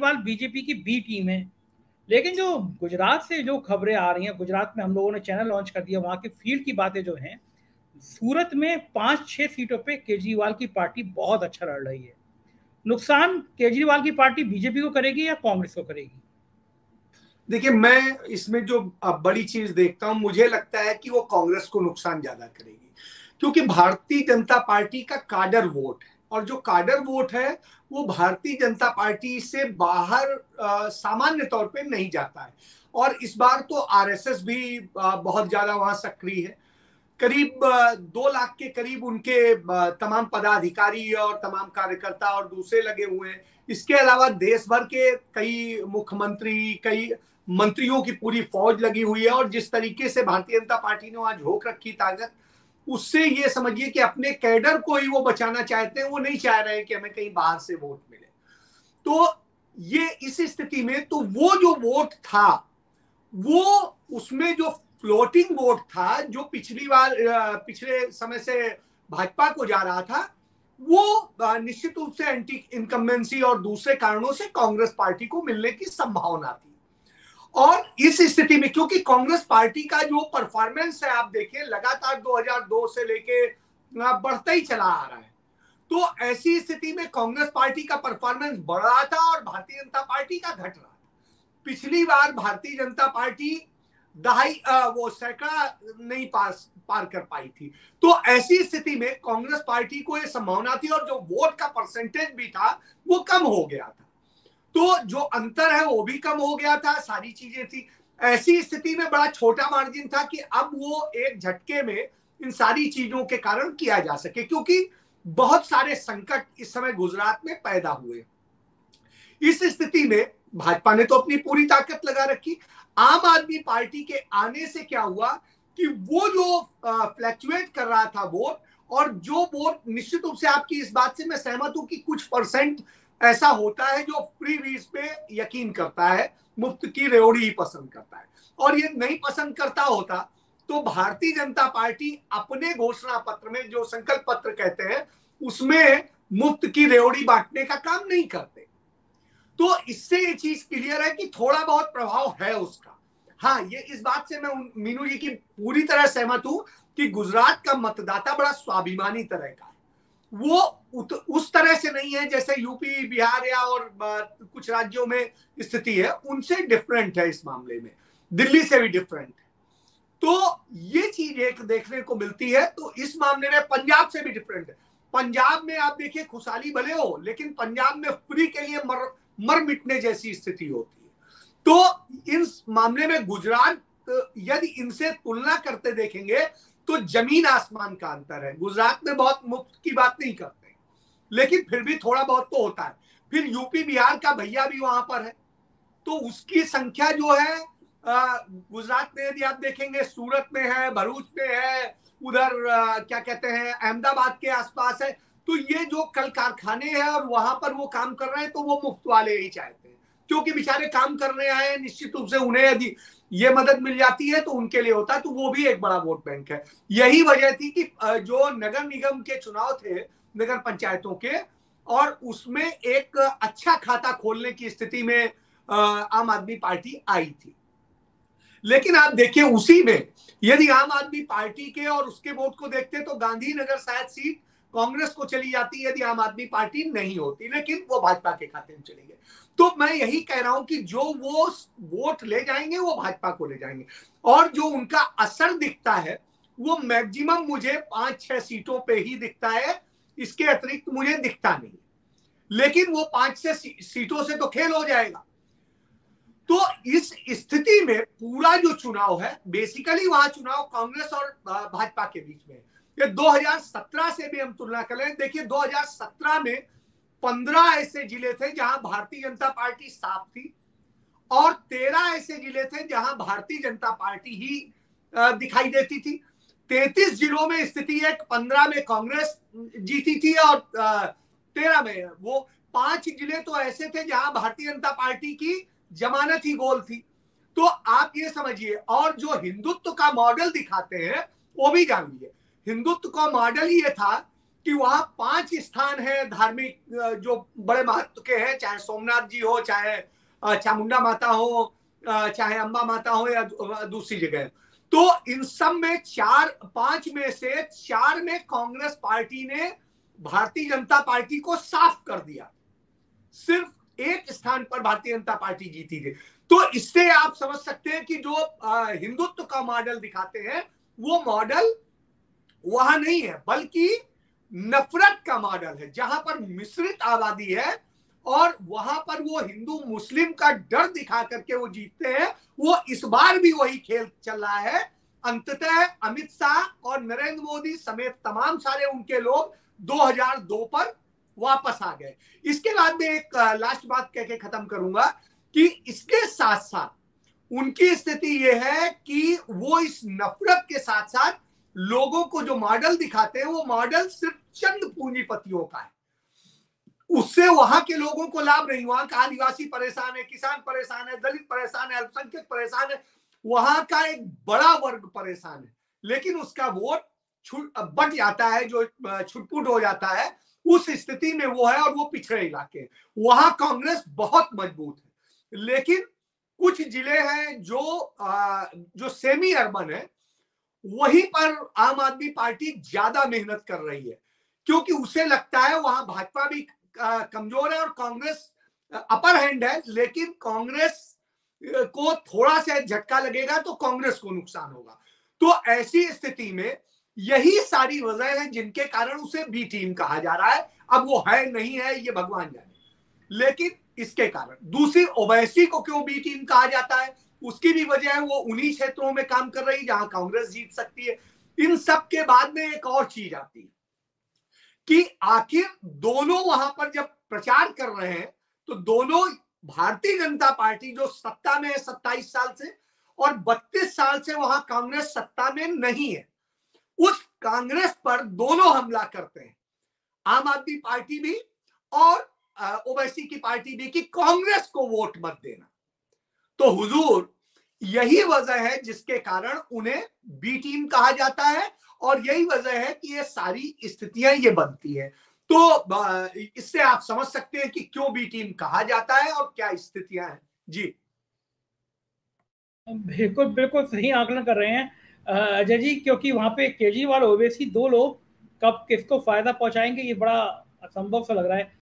Kejriwal BJP की B team है। लेकिन जो गुजरात से जो खबरें आ रही हैं, गुजरात में हम लोगों ने चैनल लॉन्च कर दिया, वहाँ के फील्ड की बातें जो हैं, सूरत में 5-6 सीटों पे केजरीवाल की पार्टी बहुत अच्छा लड़ रही है। नुकसान केजरीवाल की पार्टी बीजेपी को करेगी या कांग्रेस को करेगी? देखिए, मैं इसमें जो बड़ी चीज देखता हूं, मुझे लगता है कि वो कांग्रेस को नुकसान ज्यादा करेगी, क्योंकि भारतीय जनता पार्टी का काडर वोट है, और जो काडर वोट है वो भारतीय जनता पार्टी से बाहर सामान्य तौर पे नहीं जाता है। और इस बार तो आरएसएस भी बहुत ज्यादा वहां सक्रिय है। करीब 2 लाख के करीब उनके तमाम पदाधिकारी और तमाम कार्यकर्ता और दूसरे लगे हुए हैं। इसके अलावा देश भर के कई मुख्यमंत्री, कई मंत्रियों की पूरी फौज लगी हुई है। और जिस तरीके से भारतीय जनता पार्टी ने वहां झोंक रखी ताकत, उससे ये समझिए कि अपने कैडर को ही वो बचाना चाहते हैं। वो नहीं चाह रहे हैं कि हमें कहीं बाहर से वोट मिले। तो ये इस स्थिति में तो वो जो वोट था, वो उसमें जो फ्लोटिंग वोट था, जो पिछली बार पिछले समय से भाजपा को जा रहा था, वो निश्चित रूप से एंटी इनकम्बेंसी और दूसरे कारणों से कांग्रेस पार्टी को मिलने की संभावना थी। और इस स्थिति में क्योंकि कांग्रेस पार्टी का जो परफॉर्मेंस है, आप देखिए लगातार 2002 से लेके बढ़ता ही चला आ रहा है। तो ऐसी स्थिति में कांग्रेस पार्टी का परफॉर्मेंस बढ़ रहा था और भारतीय जनता पार्टी का घट रहा था। पिछली बार भारतीय जनता पार्टी वो सैकड़ा नहीं पार कर पाई थी। तो ऐसी स्थिति में कांग्रेस पार्टी को यह संभावना थी, और जो वोट का परसेंटेज भी था वो कम हो गया था। तो जो अंतर है वो भी कम हो गया था, सारी चीजें थी। ऐसी स्थिति में बड़ा छोटा मार्जिन था कि अब वो एक झटके में इन सारी चीजों के कारण किया जा सके, क्योंकि बहुत सारे संकट इस समय गुजरात में पैदा हुए। इस स्थिति में भाजपा ने तो अपनी पूरी ताकत लगा रखी। आम आदमी पार्टी के आने से क्या हुआ कि वो जो फ्लैक्चुएट कर रहा था वोट, और जो वोट निश्चित रूप से आपकी इस बात से मैं सहमत हूं कि कुछ परसेंट ऐसा होता है जो फ्री व्हीज पे यकीन करता है, मुफ्त की रेवड़ी ही पसंद करता है। और ये नहीं पसंद करता होता तो भारतीय जनता पार्टी अपने घोषणा पत्र में, जो संकल्प पत्र कहते हैं, उसमें मुफ्त की रेवड़ी बांटने का काम नहीं करते। तो इससे ये चीज क्लियर है कि थोड़ा बहुत प्रभाव है उसका। हाँ, ये इस बात से मैं मीनू जी की पूरी तरह सहमत हूं कि गुजरात का मतदाता बड़ा स्वाभिमानी तरह का है। वो उस तरह से नहीं है जैसे यूपी, बिहार या और कुछ राज्यों में स्थिति है, उनसे डिफरेंट है इस मामले में, दिल्ली से भी डिफरेंट है। तो ये चीज एक देखने को मिलती है। तो इस मामले में पंजाब से भी डिफरेंट है। पंजाब में आप देखिए खुशहाली भले हो, लेकिन पंजाब में फ्री के लिए मर मिटने जैसी स्थिति होती है। तो इस मामले में गुजरात, यदि इनसे तुलना करते देखेंगे तो जमीन आसमान का अंतर है। गुजरात में बहुत मुफ्त की बात नहीं करते, लेकिन फिर भी थोड़ा बहुत तो होता है। फिर यूपी बिहार का भैया भी वहां पर है, तो उसकी संख्या जो है गुजरात में यदि आप देखेंगे, सूरत में है, भरूच में है, उधर क्या कहते हैं अहमदाबाद के आसपास है। तो ये जो कल कारखाने हैं और वहां पर वो काम कर रहे हैं, तो वो मुफ्त वाले ही चाहते हैं, क्योंकि बेचारे काम करने आए हैं। निश्चित रूप से उन्हें यदि ये मदद मिल जाती है तो उनके लिए होता है, तो वो भी एक बड़ा वोट बैंक है। यही वजह थी कि जो नगर निगम के चुनाव थे, नगर पंचायतों के, और उसमें एक अच्छा खाता खोलने की स्थिति में आम आदमी पार्टी आई थी। लेकिन आप देखिए उसी में यदि आम आदमी पार्टी के और उसके वोट को देखते तो गांधीनगर शायद सीट कांग्रेस को चली जाती यदि आम आदमी पार्टी नहीं होती, लेकिन वो भाजपा के खाते में चले गए। तो मैं यही कह रहा हूं कि जो वो वोट ले जाएंगे वो भाजपा को ले जाएंगे, और जो उनका असर दिखता है वो मैक्सिमम मुझे 5-6 सीटों पे ही दिखता है, इसके अतिरिक्त मुझे दिखता नहीं। लेकिन वो 5-6 सीटों से तो खेल हो जाएगा। तो इस स्थिति में पूरा जो चुनाव है, बेसिकली वहां चुनाव कांग्रेस और भाजपा के बीच में, ये 2017 से भी हम तुलना करें, देखिए 2017 में 15 ऐसे जिले थे जहां भारतीय जनता पार्टी साफ थी, और 13 ऐसे जिले थे जहां भारतीय जनता पार्टी ही दिखाई देती थी। 33 जिलों में स्थिति है, 15 में कांग्रेस जीती थी और 13 में वो 5 जिले तो ऐसे थे जहां भारतीय जनता पार्टी की जमानत ही गोल थी। तो आप ये समझिए, और जो हिंदुत्व का मॉडल दिखाते हैं वो भी जान लीजिए, हिंदुत्व का मॉडल ये था कि वहां 5 स्थान है धार्मिक जो बड़े महत्व के हैं, चाहे सोमनाथ जी हो, चाहे चामुंडा माता हो, चाहे अम्बा माता हो, या दूसरी जगह। तो इन सब में 5 में से 4 में कांग्रेस पार्टी ने भारतीय जनता पार्टी को साफ कर दिया। सिर्फ एक स्थान पर भारतीय जनता पार्टी जीती थी। तो इससे आप समझ सकते हैं कि जो हिंदुत्व का मॉडल दिखाते हैं वो मॉडल वहां नहीं है, बल्कि नफरत का मॉडल है, जहां पर मिश्रित आबादी है और वहां पर वो हिंदू मुस्लिम का डर दिखा करके वो जीतते हैं। वो इस बार भी वही खेल चल रहा है। अंततः अमित शाह और नरेंद्र मोदी समेत तमाम सारे उनके लोग 2002 पर वापस आ गए। इसके बाद में एक लास्ट बात कह के खत्म करूंगा कि इसके साथ साथ उनकी स्थिति यह है कि वो इस नफरत के साथ साथ लोगों को जो मॉडल दिखाते हैं वो मॉडल सिर्फ चंद पूंजीपतियों का है। उससे वहां के लोगों को लाभ नहीं। वहां का आदिवासी परेशान है, किसान परेशान है, दलित परेशान है, अल्पसंख्यक परेशान है, वहां का एक बड़ा वर्ग परेशान है। लेकिन उसका वोट बट जाता है, जो छुटपुट हो जाता है, उस स्थिति में वो है और वो पिछड़े इलाके। वहां कांग्रेस बहुत मजबूत है। लेकिन कुछ जिले हैं जो सेमी अर्बन है, वहीं पर आम आदमी पार्टी ज्यादा मेहनत कर रही है, क्योंकि उसे लगता है वहां भाजपा भी कमजोर है और कांग्रेस अपर हैंड है। लेकिन कांग्रेस को थोड़ा सा झटका लगेगा तो कांग्रेस को नुकसान होगा। तो ऐसी स्थिति में यही सारी वजह है जिनके कारण उसे बी टीम कहा जा रहा है। अब वो है नहीं है ये भगवान जाने, लेकिन इसके कारण दूसरी ओवैसी को क्यों बी टीम कहा जाता है, उसकी भी वजह है वो उन्हीं क्षेत्रों में काम कर रही जहां कांग्रेस जीत सकती है। इन सब के बाद में एक और चीज आती है कि आखिर दोनों वहां पर जब प्रचार कर रहे हैं तो दोनों, भारतीय जनता पार्टी जो सत्ता में है 27 साल से, और 32 साल से वहां कांग्रेस सत्ता में नहीं है, उस कांग्रेस पर दोनों हमला करते हैं, आम आदमी पार्टी भी और ओवैसी की पार्टी भी, कि कांग्रेस को वोट मत देना। तो हुजूर यही वजह है जिसके कारण उन्हें बी टीम कहा जाता है और यही वजह है कि ये सारी स्थितियां ये बनती है। तो इससे आप समझ सकते हैं कि क्यों बी टीम कहा जाता है और क्या स्थितियां हैं। जी बिल्कुल बिल्कुल सही आकलन कर रहे हैं अजय जी, क्योंकि वहां पे केजरीवाल ओवैसी 2 लोग कब किसको फायदा पहुंचाएंगे ये बड़ा असंभव सा लग रहा है।